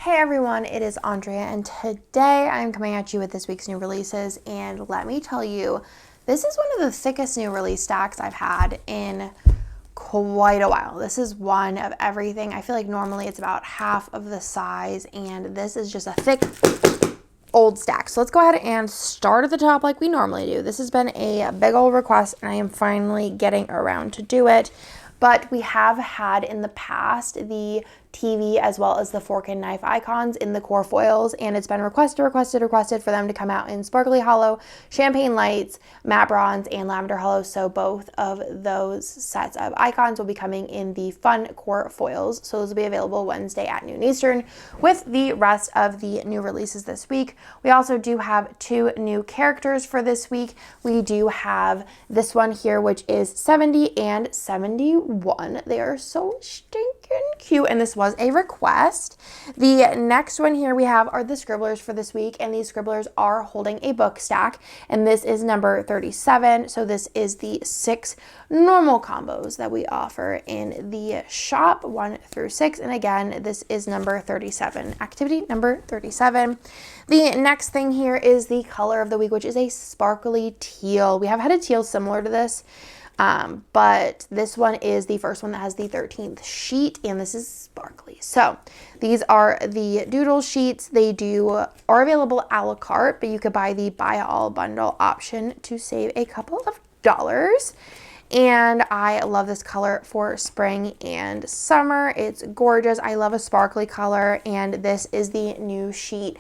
Hey everyone, it is Andrea, and today I'm coming at you with this week's new releases. And let me tell you, this is one of the thickest new release stacks I've had in quite a while. This is one of everything. I feel like normally it's about half of the size, and this is just a thick old stack. So let's go ahead and start at the top like we normally do. This has been a big old request, and I am finally getting around to do it. But we have had in the past the TV as well as the fork and knife icons in the core foils, and it's been requested for them to come out in Sparkly Hollow, Champagne Lights, Matte Bronze, and Lavender Hollow. So both of those sets of icons will be coming in the fun core foils. So those will be available Wednesday at noon Eastern with the rest of the new releases this week. We also do have two new characters for this week. We do have this one here, which is 70 and 71. They are so stinking cute, and this was a request. The next one here we have are the Scribblers for this week, and these Scribblers are holding a book stack, and this is number 37. So this is the 6 normal combos that we offer in the shop, 1 through 6, and again, this is number 37, activity number 37. The next thing here is the color of the week, which is a sparkly teal. We have had a teal similar to this, but this one is the first one that has the 13th sheet, and this is sparkly. So these are the doodle sheets. They are available a la carte, but you could buy the buy all bundle option to save a couple of dollars. And I love this color for spring and summer. It's gorgeous. I love a sparkly color, and this is the new sheet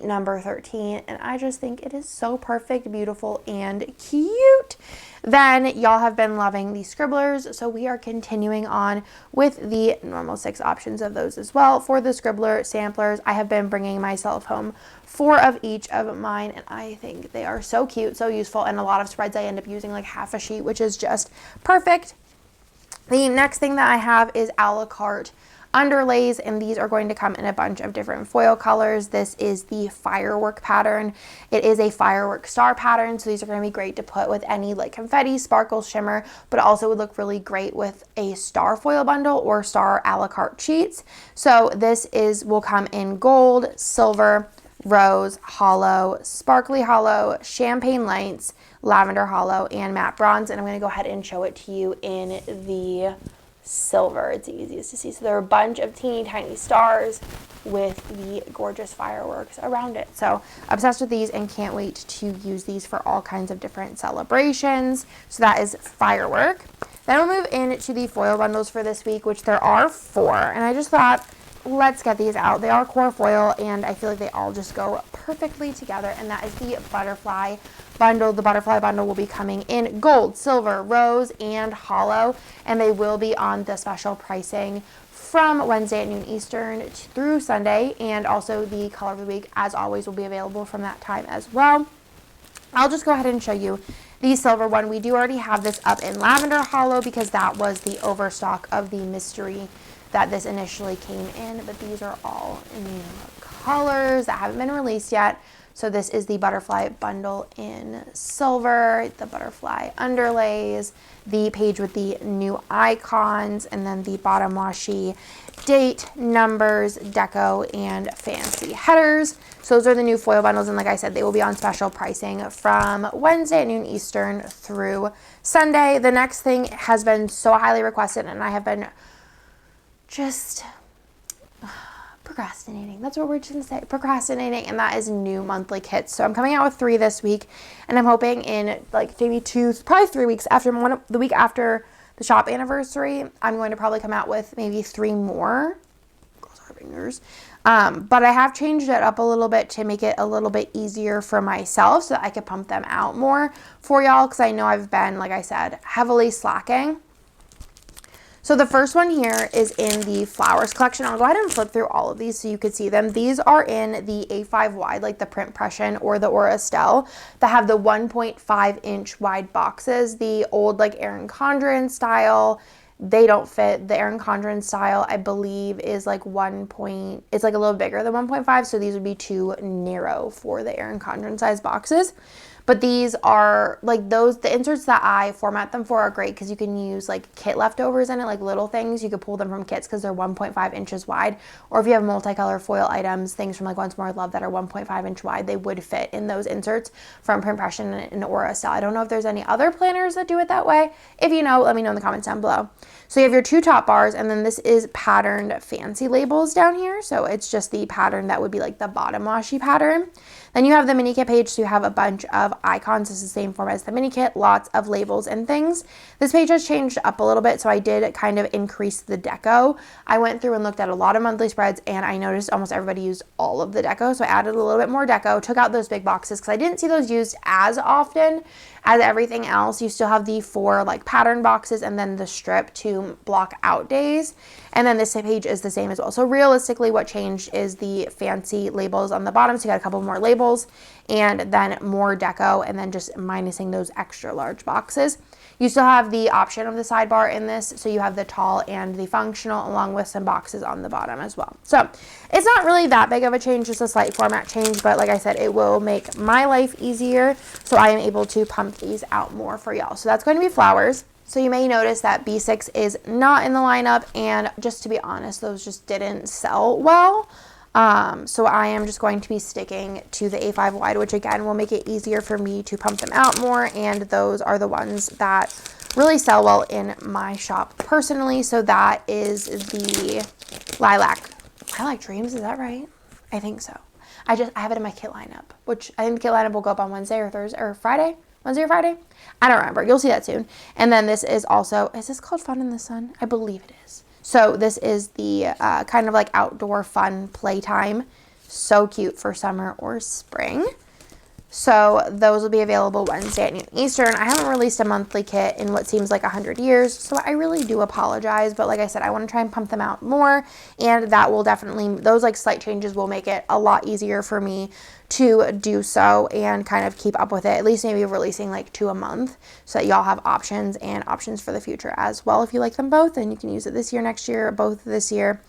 number 13, and I just think it is so perfect, beautiful, and cute. Then y'all have been loving the Scribblers, so we are continuing on with the normal 6 options of those as well. For the Scribbler samplers, I have been bringing myself home 4 of each of mine, and I think they are so cute, so useful, and a lot of spreads I end up using like half a sheet, which is just perfect. The next thing that I have is a la carte underlays, and these are going to come in a bunch of different foil colors. This is the firework pattern. It is a firework star pattern, so these are going to be great to put with any like confetti, sparkle, shimmer, but also would look really great with a star foil bundle or star a la carte sheets. So this will come in gold, silver, rose, hollow, sparkly hollow, champagne lights, lavender hollow, and matte bronze. And I'm going to go ahead and show it to you in the silver. It's the easiest to see. So there are a bunch of teeny tiny stars with the gorgeous fireworks around it. So obsessed with these and can't wait to use these for all kinds of different celebrations. So that is firework. Then we'll move into the foil bundles for this week, which there are 4. And I just thought, let's get these out. They are core foil, and I feel like they all just go perfectly together, and that is the butterfly bundle. The butterfly bundle will be coming in gold, silver, rose, and hollow, and they will be on the special pricing from Wednesday at noon Eastern through Sunday, and also the color of the week, as always, will be available from that time as well. I'll just go ahead and show you the silver one. We do already have this up in lavender hollow because that was the overstock of the mystery that this initially came in, but these are all new colors that haven't been released yet. So this is the butterfly bundle in silver, the butterfly underlays, the page with the new icons, and then the bottom washi date, numbers, deco, and fancy headers. So those are the new foil bundles, and like I said, they will be on special pricing from Wednesday at noon Eastern through Sunday. The next thing has been so highly requested, and I have been just procrastinating. That's what we're just gonna say, procrastinating, and that is new monthly kits. So I'm coming out with 3 this week, and I'm hoping in like maybe 2, probably 3 weeks after the week after the shop anniversary, I'm going to probably come out with maybe 3 more. Cross our fingers. But I have changed it up a little bit to make it a little bit easier for myself so that I could pump them out more for y'all, because I know I've been, like I said, heavily slacking. So the first one here is in the flowers collection. I'll go ahead and flip through all of these so you could see them. These are in the A5 wide, like the print pression or the Aura Estelle, that have the 1.5 inch wide boxes. The old like Erin Condren style, they don't fit. The Erin Condren style, I believe, is like it's like a little bigger than 1.5. So these would be too narrow for the Erin Condren size boxes. But these are like the inserts that I format them for are great because you can use like kit leftovers in it, like little things. You could pull them from kits because they're 1.5 inches wide. Or if you have multicolor foil items, things from like Once More Love that are 1.5 inch wide, they would fit in those inserts from Printpression and Aura style. I don't know if there's any other planners that do it that way. If you know, let me know in the comments down below. So you have your 2 top bars, and then this is patterned fancy labels down here. So it's just the pattern that would be like the bottom washi pattern. Then you have the mini kit page, so you have a bunch of icons. This is the same format as the mini kit, lots of labels and things. This page has changed up a little bit, so I did kind of increase the deco. I went through and looked at a lot of monthly spreads, and I noticed almost everybody used all of the deco, so I added a little bit more deco, took out those big boxes because I didn't see those used as often as everything else. You still have the 4 like pattern boxes and then the strip to block out days. And then this page is the same as well. So realistically, what changed is the fancy labels on the bottom. So you got a couple more labels and then more deco, and then just minusing those extra large boxes. You still have the option of the sidebar in this. So you have the tall and the functional along with some boxes on the bottom as well. So it's not really that big of a change, just a slight format change. But like I said, it will make my life easier. So I am able to pump these out more for y'all. So that's going to be flowers. So you may notice that B6 is not in the lineup, and just to be honest, those just didn't sell well. So I am just going to be sticking to the A5 wide, which again will make it easier for me to pump them out more, and those are the ones that really sell well in my shop personally. So that is the Lilac Dreams, is that right? I think so. I have it in my kit lineup, which I think the kit lineup will go up on Wednesday or Thursday or Friday. Wednesday or Friday? I don't remember. You'll see that soon. And then this is also, is this called Fun in the Sun? I believe it is. So this is the kind of like outdoor fun playtime. So cute for summer or spring. So those will be available Wednesday at noon Eastern. I haven't released a monthly kit in what seems like 100 years, so I really do apologize. But like I said, I want to try and pump them out more, and that will definitely, those like slight changes will make it a lot easier for me to do so and kind of keep up with it. At least maybe releasing like 2 a month so that y'all have options and options for the future as well. If you like them both, and you can use it this year, next year, both this year,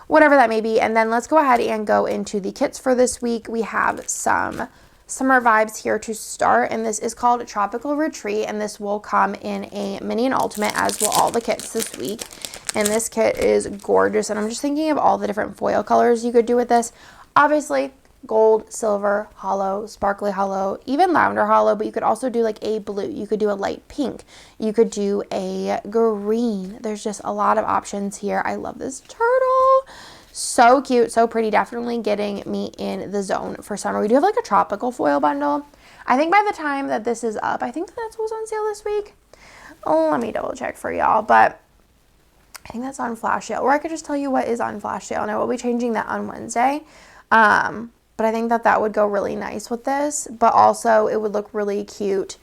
whatever that may be. And then let's go ahead and go into the kits for this week. We have some summer vibes here to start, and this is called Tropical Retreat, and this will come in a mini and ultimate, as will all the kits this week. And this kit is gorgeous, and I'm just thinking of all the different foil colors you could do with this. Obviously gold, silver, hollow, sparkly hollow, even lavender hollow, but you could also do like a blue, you could do a light pink, you could do a green. There's just a lot of options here. I love this turtle. So cute, so pretty, definitely getting me in the zone for summer. We do have like a tropical foil bundle. I think by the time that this is up, I think that's what's on sale this week. Oh, let me double check for y'all, but I think that's on flash sale, or I could just tell you what is on flash sale, and I will be changing that on Wednesday. But I think that would go really nice with this, but also it would look really cute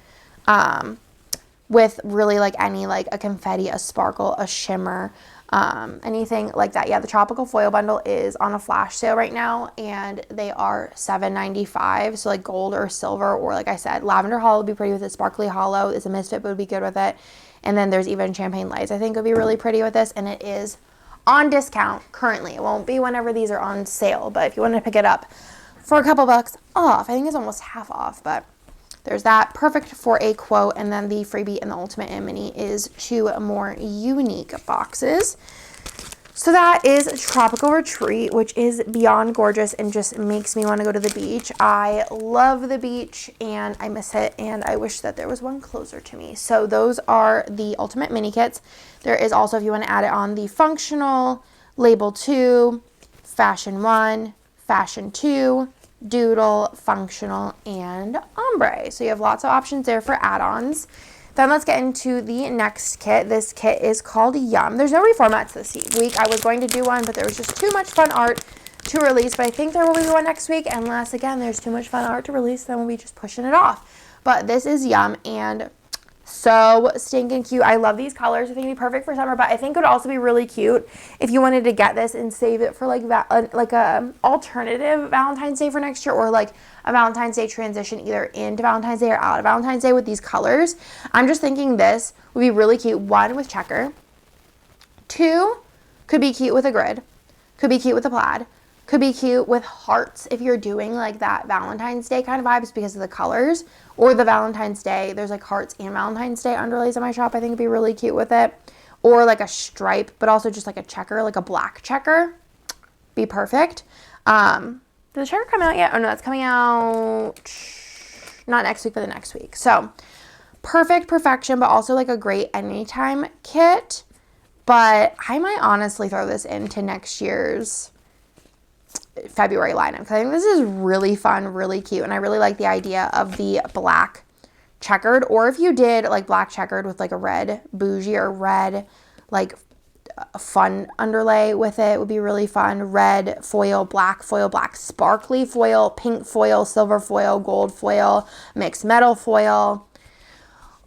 with really like any, like a confetti, a sparkle, a shimmer, anything like that. Yeah, the tropical foil bundle is on a flash sale right now, and they are $7.95. So like gold or silver, or like I said, lavender hollow would be pretty with it. Sparkly hollow is a misfit, but would be good with it. And then there's even champagne lights, I think would be really pretty with this, and it is on discount currently. It won't be whenever these are on sale, but if you want to pick it up for a couple bucks off, I think it's almost half off, but there's that. Perfect for a quote. And then the freebie and the ultimate and mini is 2 more unique boxes. So that is Tropical Retreat, which is beyond gorgeous and just makes me want to go to the beach. I love the beach and I miss it, and I wish that there was one closer to me. So those are the ultimate mini kits. There is also, if you want to add it on, the functional, label 2, fashion 1, fashion 2, doodle, functional, and ombre. So you have lots of options there for add-ons. Then let's get into the next kit. This kit is called Yum. There's no reformats this week. I was going to do one, but there was just too much fun art to release. But I think there will be one next week, unless, again, there's too much fun art to release, then we'll be just pushing it off. But this is Yum, and so stinking cute. I love these colors. I think it'd be perfect for summer, but I think it would also be really cute if you wanted to get this and save it for like a alternative Valentine's Day for next year, or like a Valentine's Day transition either into Valentine's Day or out of Valentine's Day with these colors. I'm just thinking this would be really cute. 1, with checker. 2, could be cute with a grid. Could be cute with a plaid. could be cute with hearts if you're doing like that Valentine's Day kind of vibes because of the colors, or the Valentine's Day. There's like hearts and Valentine's Day underlays in my shop. I think it'd be really cute with it. Or like a stripe, but also just like a checker, like a black checker. Be perfect. Did the checker come out yet? Oh no, that's coming out not next week, but the next week. So perfect perfection, but also like a great anytime kit. But I might honestly throw this into next year's February lineup because I think this is really fun, really cute, and I really like the idea of the black checkered, or if you did like black checkered with like a red bougie or red like a fun underlay with it would be really fun. Red foil, black sparkly foil, pink foil, silver foil, gold foil, mixed metal foil.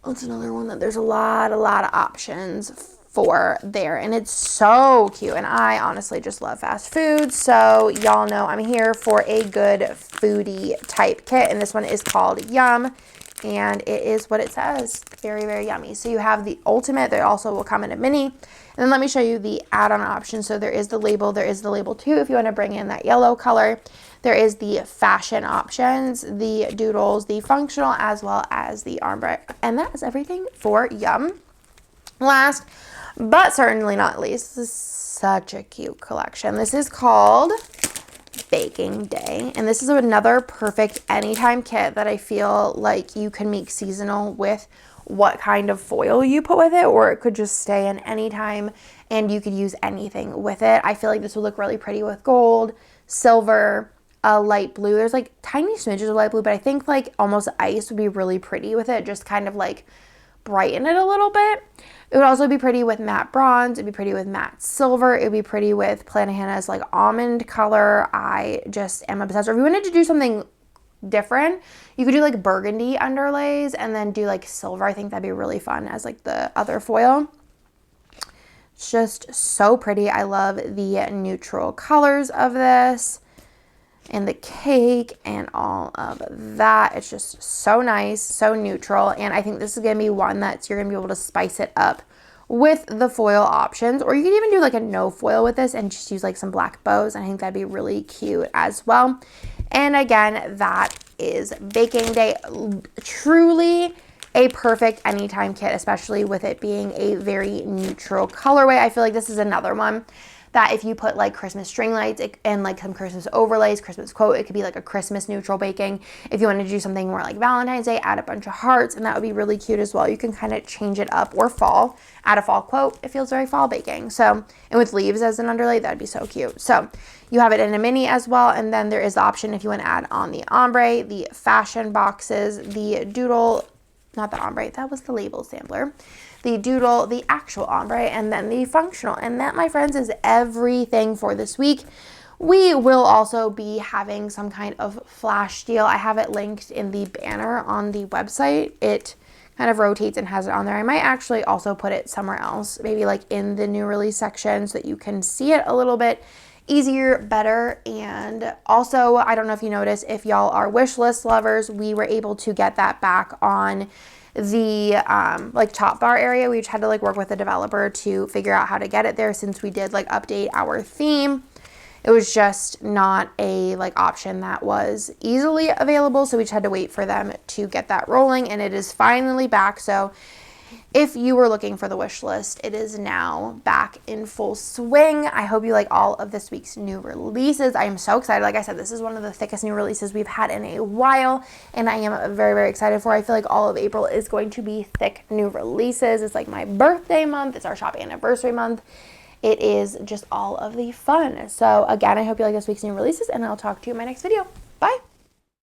That's another one that there's a lot of options for there, and it's so cute, and I honestly just love fast food, so y'all know I'm here for a good foodie type kit, and this one is called Yum, and it is what it says, very, very yummy. So you have the ultimate, that also will come in a mini, and then let me show you the add-on option. So there is the label too if you want to bring in that yellow color. There is the fashion options, the doodles, the functional, as well as the ombre, and that is everything for Yum. Last but certainly not least, this is such a cute collection. This is called Baking Day, and this is another perfect anytime kit that I feel like you can make seasonal with what kind of foil you put with it, or it could just stay in anytime and you could use anything with it. I feel like this would look really pretty with gold, silver, a light blue. There's like tiny smidges of light blue, but I think like almost ice would be really pretty with it, just kind of like brighten it a little bit. It would also be pretty with matte bronze. It'd be pretty with matte silver. It'd be pretty with Planahana's like almond color. I just am obsessed. Or if you wanted to do something different, you could do like burgundy underlays and then do like silver. I think that'd be really fun as like the other foil. It's just so pretty. I love the neutral colors of this and the cake and all of that. It's just so nice, so neutral, and I think this is gonna be one that you're gonna be able to spice it up with the foil options, or you could even do like a no foil with this and just use like some black bows. I think that'd be really cute as well. And again, that is Baking Day. Truly a perfect anytime kit, especially with it being a very neutral colorway. I feel like this is another one that if you put like Christmas string lights and like some Christmas overlays, Christmas quote, it could be like a Christmas neutral baking. If you wanted to do something more like Valentine's Day, add a bunch of hearts, and that would be really cute as well. You can kind of change it up, or fall, add a fall quote. It feels very fall baking. So, and with leaves as an underlay, that'd be so cute. So you have it in a mini as well, and then there is the option if you want to add on the ombre, the fashion boxes, the doodle, not the ombre, that was the label sampler, the doodle, the actual ombre, and then the functional. And that, my friends, is everything for this week. We will also be having some kind of flash deal. I have it linked in the banner on the website. It kind of rotates and has it on there. I might actually also put it somewhere else, maybe like in the new release section, so that you can see it a little bit easier, better. And also, I don't know if you noticed, if y'all are wish list lovers, we were able to get that back on the like top bar area. We just had to like work with a developer to figure out how to get it there, since we did like update our theme. It was just not a like option that was easily available, so we just had to wait for them to get that rolling, and it is finally back. So if you were looking for the wish list, it is now back in full swing. I hope you like all of this week's new releases. I am so excited. Like I said, this is one of the thickest new releases we've had in a while, and I am very, very excited for it. I feel like all of April is going to be thick new releases. It's like my birthday month. It's our shop anniversary month. It is just all of the fun. So again, I hope you like this week's new releases, and I'll talk to you in my next video. Bye.